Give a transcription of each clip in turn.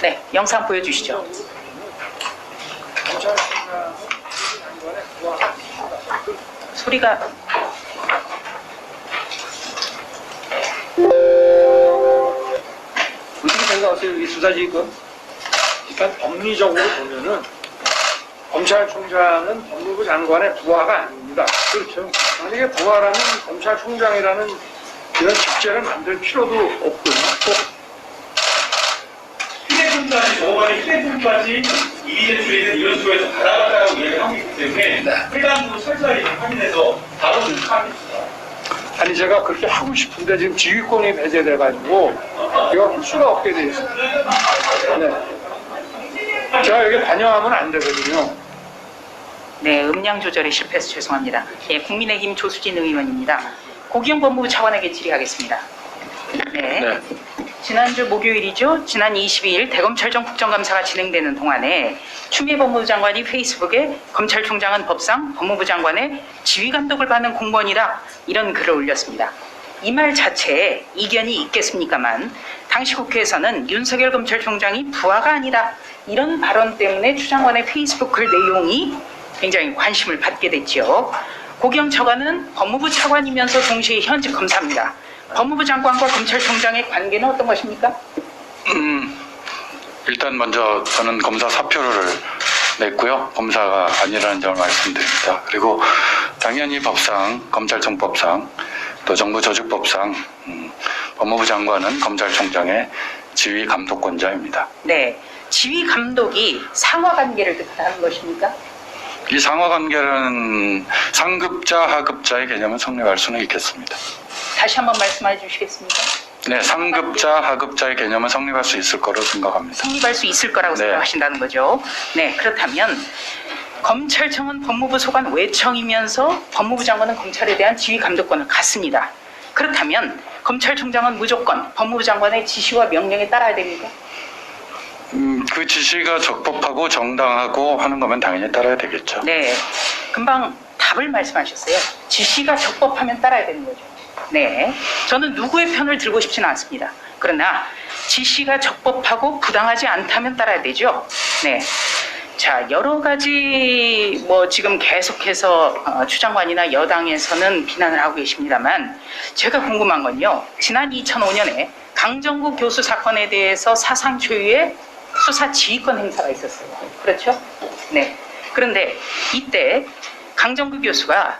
네, 영상 보여주시죠. 소리가 어떻게 생각하세요? 이 수사지휘권? 일단 법리적으로 보면은 검찰총장은 법무부 장관의 부하가 아닙니다. 그렇죠. 만약에 부하라면 검찰총장이라는 이런 직제를 만들 필요도 없고요. 휴대폰까지 정호관의 휴대폰까지 이의제 주의는 이런 식으로 받아갔다고 이야기를 하고 있기 때문에 해당부 철저히 확인해서 바로 조치하겠습니다. 아니 제가 그렇게 하고 싶은데 지금 지휘권이 배제돼가지고 이거 할 수가 없게 돼 있어요. 네. 제가 여기 반영하면 안 되거든요. 네, 음량 조절에 실패해서 죄송합니다. 예, 국민의힘 조수진 의원입니다. 고기영 법무부 차관에게 질의하겠습니다. 네. 지난주 목요일이죠. 지난 22일 대검찰청 국정감사가 진행되는 동안에 추미애 법무부 장관이 페이스북에 검찰총장은 법상 법무부 장관의 지휘감독을 받는 공무원이다. 이런 글을 올렸습니다. 이 말 자체에 이견이 있겠습니까만 당시 국회에서는 윤석열 검찰총장이 부하가 아니다. 이런 발언 때문에 추 장관의 페이스북 글 내용이 굉장히 관심을 받게 됐죠. 고기영 차관은 법무부 차관이면서 동시에 현직 검사입니다. 법무부 장관과 검찰총장의 관계는 어떤 것입니까? 일단 먼저 저는 검사 사표를 냈고요. 검사가 아니라는 점을 말씀드립니다. 그리고 당연히 법상, 검찰청법상, 또 정부조직법상 법무부 장관은 검찰총장의 지휘 감독권자입니다. 네, 지휘 감독이 상하 관계를 뜻하는 것입니까? 이 상하 관계는 상급자, 하급자의 개념은 성립할 수는 있겠습니다. 다시 한번 말씀해 주시겠습니까? 네, 상급자, 하급자의 개념은 성립할 수 있을 거로 생각합니다. 성립할 수 있을 거라고 네. 생각하신다는 거죠. 네, 그렇다면 검찰청은 법무부 소관 외청이면서 법무부 장관은 검찰에 대한 지휘 감독권을 갖습니다. 그렇다면 검찰총장은 무조건 법무부 장관의 지시와 명령에 따라야 됩니까? 그 지시가 적법하고 정당하고 하는 거면 당연히 따라야 되겠죠. 네, 금방 답을 말씀하셨어요. 지시가 적법하면 따라야 되는 거죠. 네, 저는 누구의 편을 들고 싶지는 않습니다. 그러나 지시가 적법하고 부당하지 않다면 따라야 되죠. 네, 자, 여러 가지 지금 계속해서 추 장관이나 여당에서는 비난을 하고 계십니다만 제가 궁금한 건요. 지난 2005년에 강정구 교수 사건에 대해서 사상 초유의 수사 지휘권 행사가 있었어요. 그렇죠? 네. 그런데 이때 강정구 교수가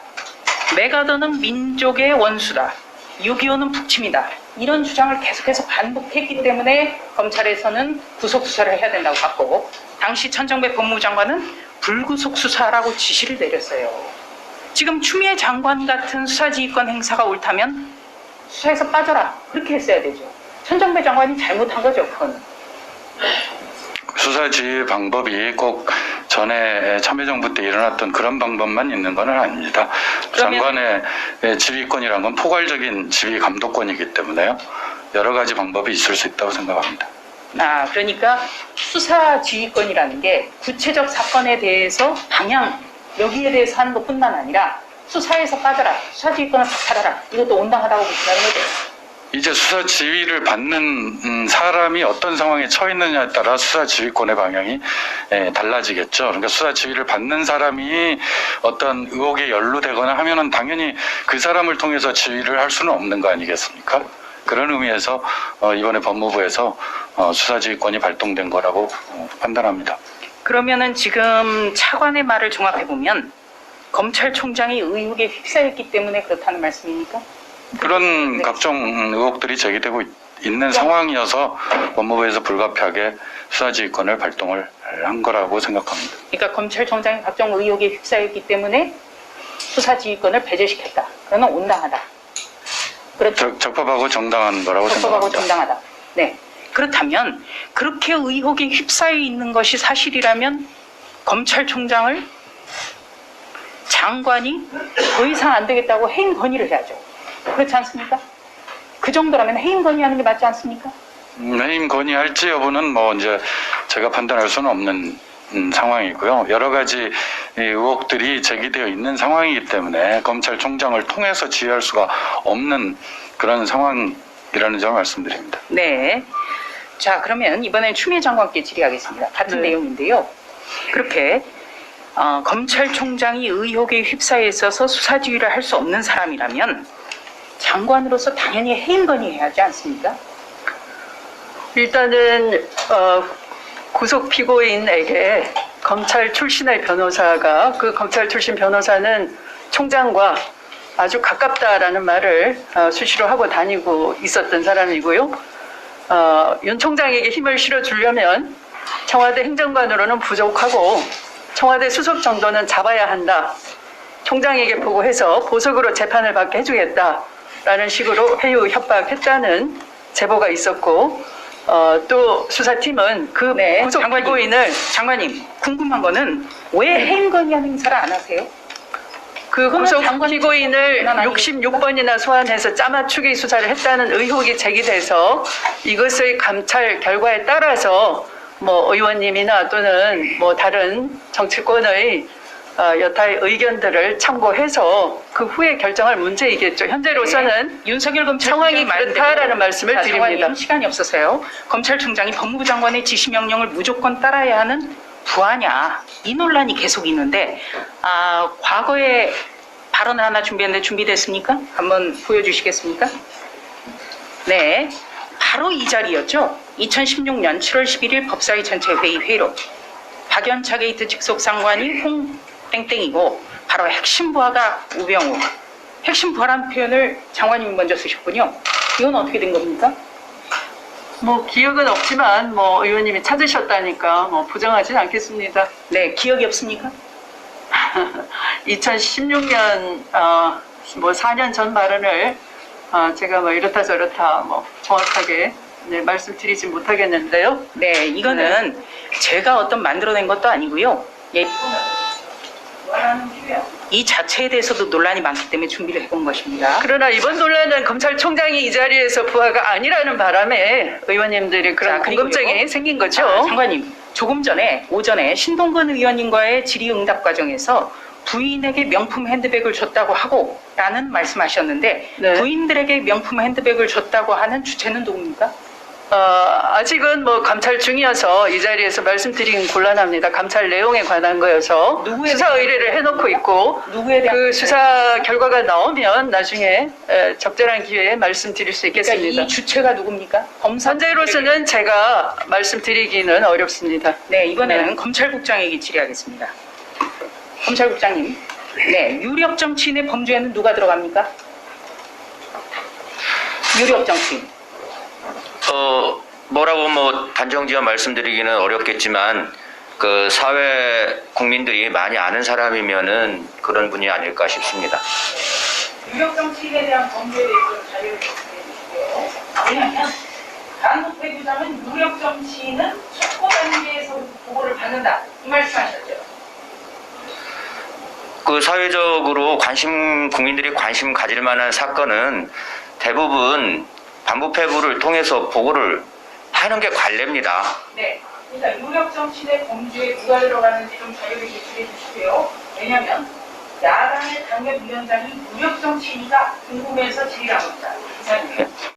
메가더는 민족의 원수다. 6.25는 북침이다. 이런 주장을 계속해서 반복했기 때문에 검찰에서는 구속 수사를 해야 된다고 봤고 당시 천정배 법무부 장관은 불구속 수사라고 지시를 내렸어요. 지금 추미애 장관 같은 수사지휘권 행사가 옳다면 수사에서 빠져라. 그렇게 했어야 되죠. 천정배 장관이 잘못한 거죠. 그건. 수사 지휘 방법이 꼭 전에 참여정부 때 일어났던 그런 방법만 있는 건 아닙니다. 장관의 지휘권이란 건 포괄적인 지휘 감독권이기 때문에요. 여러 가지 방법이 있을 수 있다고 생각합니다. 그러니까 수사 지휘권이라는 게 구체적 사건에 대해서 방향, 여기에 대해서 하는 것뿐만 아니라 수사에서 빠져라, 수사 지휘권을 박탈하라. 이것도 온당하다고 보시는 거죠. 이제 수사 지휘를 받는 사람이 어떤 상황에 처했느냐에 따라 수사 지휘권의 방향이 달라지겠죠. 그러니까 수사 지휘를 받는 사람이 어떤 의혹에 연루되거나 하면은 당연히 그 사람을 통해서 지휘를 할 수는 없는 거 아니겠습니까? 그런 의미에서 이번에 법무부에서 수사 지휘권이 발동된 거라고 판단합니다. 그러면은 지금 차관의 말을 종합해 보면 검찰총장이 의혹에 휩싸였기 때문에 그렇다는 말씀입니까? 그런 네. 각종 의혹들이 제기되고 있는 상황이어서 법무부에서 불가피하게 수사지휘권을 발동을 한 거라고 생각합니다. 그러니까 검찰총장이 각종 의혹에 휩싸였기 때문에 수사지휘권을 배제시켰다. 그러면 온당하다. 그렇죠? 적법하고 정당한 거라고 적법하고 생각합니다. 정당하다. 네. 그렇다면 그렇게 의혹에 휩싸여 있는 것이 사실이라면 검찰총장을 장관이 더 이상 안 되겠다고 해임 건의를 해야죠. 그렇지 않습니까? 그 정도라면 해임 건의하는 게 맞지 않습니까? 해임 건의할지 여부는 이제 제가 판단할 수는 없는 상황이고요. 여러 가지 의혹들이 제기되어 있는 상황이기 때문에 검찰총장을 통해서 지휘할 수가 없는 그런 상황이라는 점을 말씀드립니다. 네. 자, 그러면 이번엔 추미애 장관께 질의하겠습니다. 같은 내용인데요. 그렇게 검찰총장이 의혹에 휩싸여 있어서 수사 지휘를 할 수 없는 사람이라면 장관으로서 당연히 해임 건의해야 하지 않습니까? 일단은 구속 피고인에게 검찰 출신의 변호사가 그 검찰 출신 변호사는 총장과 아주 가깝다라는 말을 수시로 하고 다니고 있었던 사람이고요. 윤 총장에게 힘을 실어주려면 청와대 행정관으로는 부족하고 청와대 수석 정도는 잡아야 한다. 총장에게 보고해서 보석으로 재판을 받게 해주겠다라는 식으로 회유 협박했다는 제보가 있었고 또 수사팀은 그 네, 구속 장관님. 피고인을 장관님, 궁금한 거는 왜 해임 건의하는 행사를 안 하세요? 그 그거는 구속 장관이 피고인을 장관 아니겠습니까? 66번이나 소환해서 짜맞추기 수사를 했다는 의혹이 제기돼서 이것의 감찰 결과에 따라서 뭐 의원님이나 또는 뭐 다른 정치권의 여타의 의견들을 참고해서 그 후에 결정할 문제이겠죠. 현재로서는 윤석열 검찰 상황이 그렇다라는 말씀을 드립니다. 시간이 없어서요. 검찰총장이 법무부 장관의 지시 명령을 무조건 따라야 하는 부하냐, 이 논란이 계속 있는데 과거에 발언 하나 준비했는데 준비됐습니까? 한번 보여주시겠습니까? 네, 바로 이 자리였죠. 2016년 7월 11일 법사위 전체 회의 회의록. 박연차 게이트 직속 상관이 홍땡땡이고 바로 핵심 부하가 우병우. 핵심 부하라는 표현을 장관님이 먼저 쓰셨군요. 이건 어떻게 된 겁니까? 뭐 기억은 없지만 뭐 의원님이 찾으셨다니까 뭐 부정하진 않겠습니다. 네, 기억이 없습니까? 2016년 뭐 4년 전 발언을 제가 뭐 이렇다 저렇다 뭐 정확하게 말씀드리지 못하겠는데요. 네, 이거는 제가 어떤 만들어낸 것도 아니고요. 예, 이 자체에 대해서도 논란이 많기 때문에 준비를 해본 것입니다. 그러나 이번 논란은 검찰총장이 이 자리에서 부하가 아니라는 바람에 의원님들이 그런 자, 그리고요. 궁금증이 생긴 거죠. 장관님, 조금 전에 오전에 신동근 의원님과의 질의응답 과정에서 부인에게 명품 핸드백을 줬다고 하고 라는 말씀하셨는데 네. 부인들에게 명품 핸드백을 줬다고 하는 주체는 누굽니까? 아직은 뭐 감찰 중이어서 이 자리에서 말씀드리긴 곤란합니다. 감찰 내용에 관한 거여서 누구에 수사 대한 의뢰를 해놓고 있고 누구에 대한 그 수사 결과가 나오면 나중에 적절한 기회에 말씀드릴 수 그러니까 있겠습니다. 이 주체가 누굽니까? 검사 현재로서는 제가 말씀드리기는 어렵습니다. 네, 이번에는 네. 검찰국장에게 질의하겠습니다. 검찰국장님, 네, 유력 정치인의 범죄에는 누가 들어갑니까? 유력 정치인. 뭐라고 뭐 단정지어 말씀드리기는 어렵겠지만 그 사회 국민들이 많이 아는 사람이면은 그런 분이 아닐까 싶습니다. 유력 정치인에 대한 범죄에 대해서 자료를 제출해 주시고요. 왜냐하면 강국 회부장은 유력 정치인은 촉구 단계에서 보고를 받는다 이 말씀하셨죠. 그 사회적으로 국민들이 관심 가질 만한 사건은 대부분 반부패부를 통해서 보고를 하는 게 관례입니다. 네, 그러니까 유력 정치인의 범죄에 누가 들어가는지 좀 자료를 제출해 주시고요. 왜냐하면 야당의 당협위원장이 유력 정치인이가 궁금해서 질의를 합니다. 이상입니다.